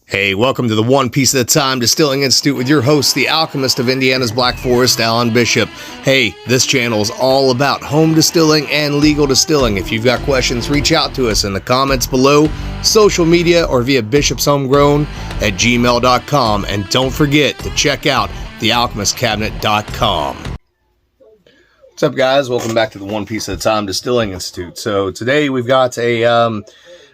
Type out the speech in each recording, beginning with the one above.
Hey, welcome to the One Piece at a Time Distilling Institute with your host, the alchemist of Indiana's Black Forest, Alan Bishop. Hey, this channel is all about home distilling and legal distilling. If you've got questions, reach out to us in the comments below, social media, or via bishopshomegrown@gmail.com. And don't forget to check out thealchemistcabinet.com. What's up, guys? Welcome back to the One Piece at a Time Distilling Institute. So today we've got a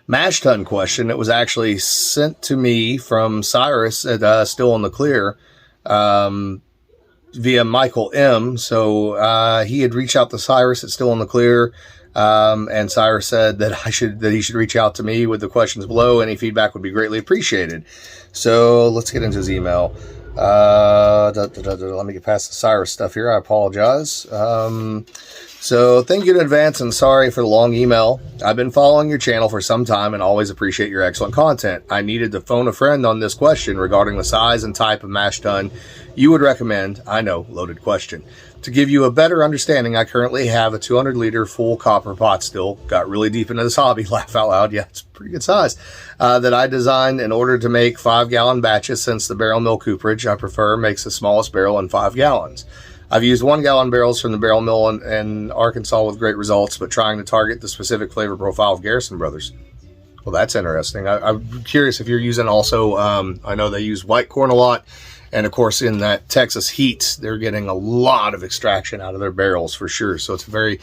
mash tun question that was actually sent to me from Cyrus at Still in the Clear via Michael M. So he had reached out to Cyrus at Still in the Clear, and Cyrus said that he should reach out to me with the questions below. Any feedback would be greatly appreciated. So let's get into his email. Let me get past the Cyrus stuff here. I apologize. So thank you in advance and sorry for the long email. I've been following your channel for some time and always appreciate your excellent content. I needed to phone a friend on this question regarding the size and type of mash tun you would recommend. I know, loaded question. To give you a better understanding, I currently have a 200-liter full copper pot still. Got really deep into this hobby, laugh out loud. Yeah, it's a pretty good size. That I designed in order to make 5-gallon batches, since the barrel mill cooperage I prefer makes the smallest barrel in 5 gallons. I've used 1-gallon barrels from the barrel mill in Arkansas with great results, but trying to target the specific flavor profile of Garrison Brothers. Well, that's interesting. I'm curious if you're using also, I know they use white corn a lot, and of course in that Texas heat, they're getting a lot of extraction out of their barrels for sure. So it's a very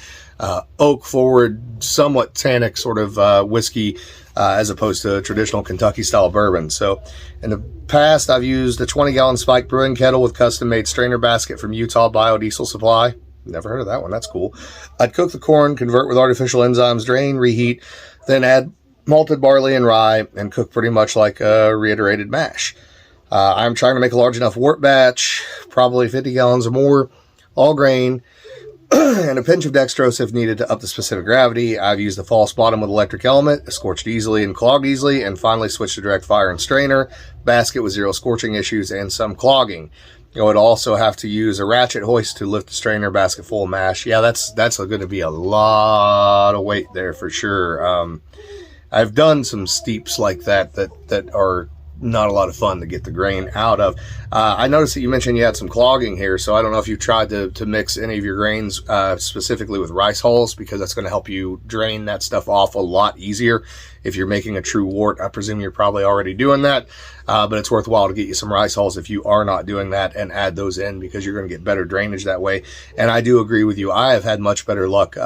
oak forward, somewhat tannic sort of whiskey, as opposed to traditional Kentucky style bourbon. So in the past, I've used a 20-gallon spike brewing kettle with custom-made strainer basket from Utah Biodiesel Supply. Never heard of that one. That's cool. I'd cook the corn, convert with artificial enzymes, drain, reheat, then add malted barley and rye, and cook pretty much like a reiterated mash. I'm trying to make a large enough wort batch, probably 50 gallons or more, all grain, and a pinch of dextrose if needed to up the specific gravity. I've used the false bottom with electric element, scorched easily and clogged easily, and finally switched to direct fire and strainer, basket with 0 scorching issues and some clogging. You would also have to use a ratchet hoist to lift the strainer basket full of mash. Yeah, that's going to be a lot of weight there for sure. I've done some steeps like that are not a lot of fun to get the grain out of. I noticed that you mentioned you had some clogging here, so I don't know if you've tried to mix any of your grains specifically with rice hulls, because that's going to help you drain that stuff off a lot easier. If you're making a true wort, I presume you're probably already doing that, but it's worthwhile to get you some rice hulls if you are not doing that and add those in, because you're going to get better drainage that way. And I do agree with you. I have had much better luck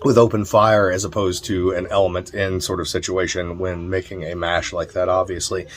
with open fire as opposed to an element in sort of situation when making a mash like that, obviously.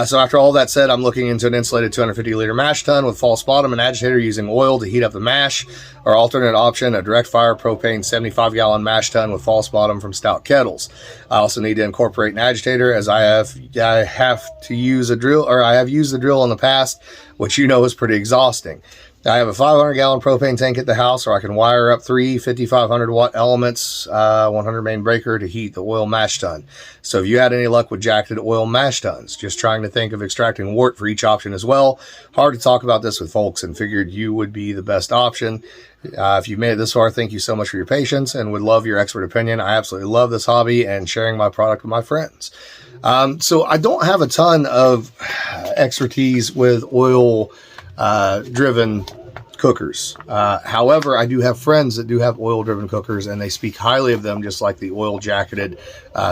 So after all that said, I'm looking into an insulated 250-liter mash tun with false bottom and agitator using oil to heat up the mash, or alternate option, a direct fire propane 75-gallon mash tun with false bottom from Stout Kettles. I also need to incorporate an agitator, as I have to use a drill, or I have used the drill in the past, which you know is pretty exhausting. I have a 500-gallon propane tank at the house, or I can wire up 3 5500-watt elements, 100 main breaker to heat the oil mash tun. So if you had any luck with jacketed oil mash tuns, just trying to think of extracting wort for each option as well. Hard to talk about this with folks, and figured you would be the best option. If you've made it this far, thank you so much for your patience and would love your expert opinion. I absolutely love this hobby and sharing my product with my friends. So I don't have a ton of expertise with oil driven cookers. However, I do have friends that do have oil driven cookers, and they speak highly of them, just like the oil jacketed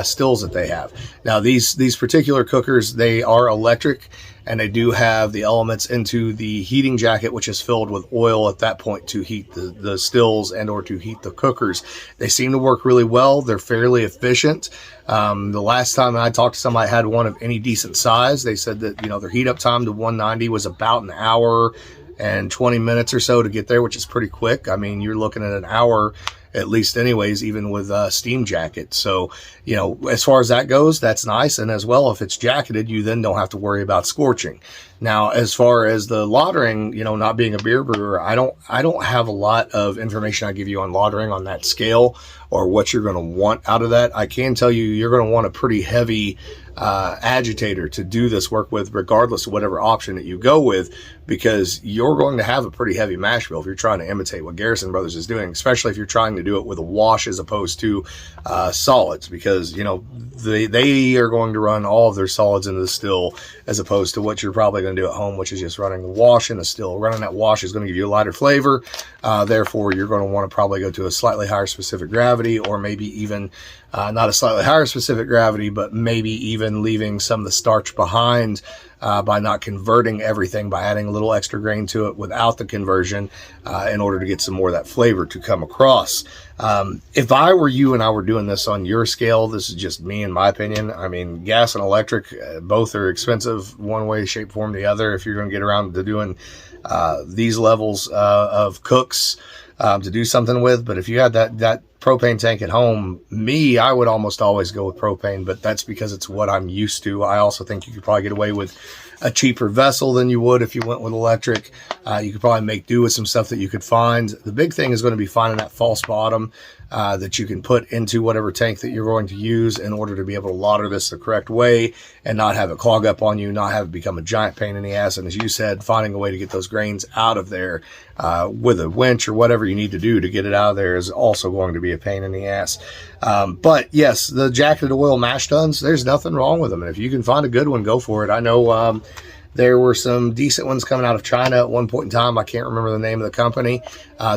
stills that they have. Now these particular cookers, they are electric, and they do have the elements into the heating jacket, which is filled with oil at that point to heat the stills and or to heat the cookers. They seem to work really well. They're fairly efficient. The last time I talked to somebody that had one of any decent size, they said that, their heat up time to 190 was about an hour and 20 minutes or so to get there, which is pretty quick. I mean, you're looking at an hour at least anyways, even with steam jacket. So, as far as that goes, that's nice. And as well, if it's jacketed, you then don't have to worry about scorching. Now, as far as the lautering, not being a beer brewer, I don't have a lot of information I give you on lautering on that scale or what you're going to want out of that. I can tell you, you're going to want a pretty heavy agitator to do this work with, regardless of whatever option that you go with, because you're going to have a pretty heavy mash bill if you're trying to imitate what Garrison Brothers is doing, especially if you're trying to do it with a wash as opposed to solids, because, you know, they are going to run all of their solids into the still as opposed to what you're probably going to do at home, which is just running the wash in the still. Running that wash is going to give you a lighter flavor. Therefore, you're going to want to probably go to a slightly higher specific gravity, or maybe even not a slightly higher specific gravity, but maybe even leaving some of the starch behind by not converting everything, by adding a little extra grain to it without the conversion in order to get some more of that flavor to come across. If I were you and I were doing this on your scale, this is just me in my opinion. I mean, gas and electric, both are expensive one way, shape, form, the other. If you're going to get around to doing these levels of cooks to do something with, but if you had that propane tank at home, I would almost always go with propane, but that's because it's what I'm used to. I also think you could probably get away with a cheaper vessel than you would if you went with electric. You could probably make do with some stuff that you could find. The big thing is going to be finding that false bottom that you can put into whatever tank that you're going to use in order to be able to lauder this the correct way and not have it clog up on you, not have it become a giant pain in the ass. And as you said, finding a way to get those grains out of there with a winch or whatever you need to do to get it out of there is also going to be a pain in the ass. But yes, the jacketed oil mash tuns, there's nothing wrong with them. And if you can find a good one, go for it. I know there were some decent ones coming out of China at one point in time. I can't remember the name of the company.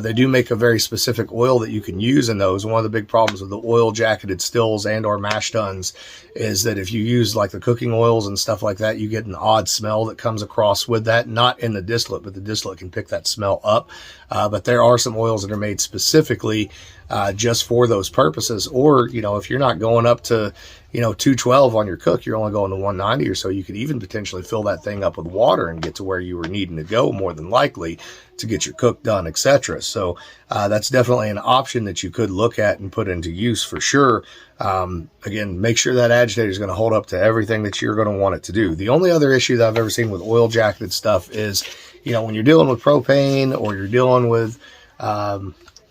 They do make a very specific oil that you can use in those. One of the big problems with the oil jacketed stills and or mash tuns is that if you use like the cooking oils and stuff like that, you get an odd smell that comes across with that. Not in the distillate, but the distillate can pick that smell up. But there are some oils that are made specifically just for those purposes. Or, you know, if you're not going up to, 212 on your cook, you're only going to 190 or so, you could even potentially fill that thing up with water and get to where you were needing to go, more than likely, to get your cook done, etc. So that's definitely an option that you could look at and put into use for sure. Again, make sure that agitator is going to hold up to everything that you're going to want it to do. The only other issue that I've ever seen with oil jacketed stuff is, when you're dealing with propane or you're dealing with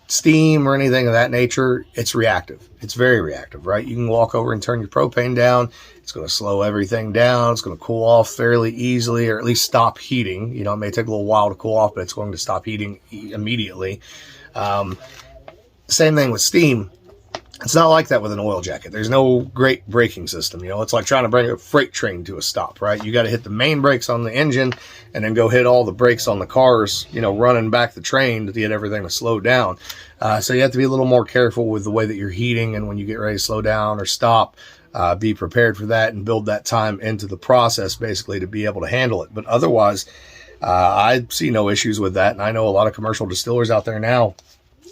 steam or anything of that nature, it's reactive. It's very reactive, right? You can walk over and turn your propane down. It's going to slow everything down. It's going to cool off fairly easily, or at least stop heating. It may take a little while to cool off, but it's going to stop heating immediately. Same thing with steam. It's not like that with an oil jacket. There's no great braking system. It's like trying to bring a freight train to a stop, right? You got to hit the main brakes on the engine and then go hit all the brakes on the cars, running back the train to get everything to slow down. So you have to be a little more careful with the way that you're heating, and when you get ready to slow down or stop, be prepared for that and build that time into the process basically to be able to handle it. But otherwise, I see no issues with that. And I know a lot of commercial distillers out there now,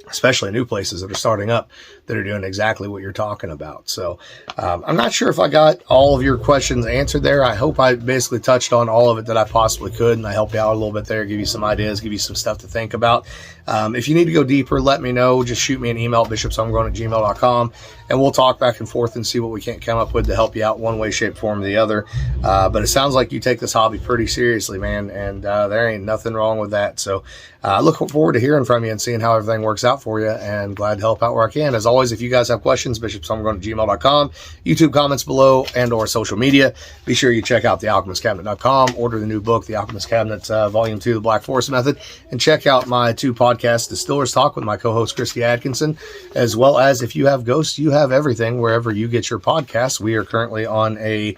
especially new places that are starting up, that are doing exactly what you're talking about. So I'm not sure if I got all of your questions answered there. I hope I basically touched on all of it that I possibly could, and I helped you out a little bit there, give you some ideas, give you some stuff to think about. If you need to go deeper, let me know. Just shoot me an email at bishopshomegrown@gmail.com, and we'll talk back and forth and see what we can't come up with to help you out one way, shape, form, or the other. But it sounds like you take this hobby pretty seriously, man, and there ain't nothing wrong with that. So I look forward to hearing from you and seeing how everything works out for you, and glad to help out where I can. As always, if you guys have questions, bishopshomegrown@gmail.com, YouTube comments below, and or social media. Be sure you check out thealchemistcabinet.com, order the new book, The Alchemist Cabinet, Volume 2, The Black Forest Method, and check out my 2 podcasts, Distillers Talk with my co-host Christy Atkinson, as well as If You Have Ghosts, You Have Everything, wherever you get your podcasts. We are currently on a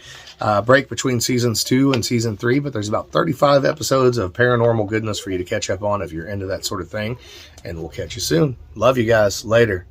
break between seasons 2 and season 3, but there's about 35 episodes of paranormal goodness for you to catch up on if you're into that sort of thing. And we'll catch you soon. Love you guys. Later.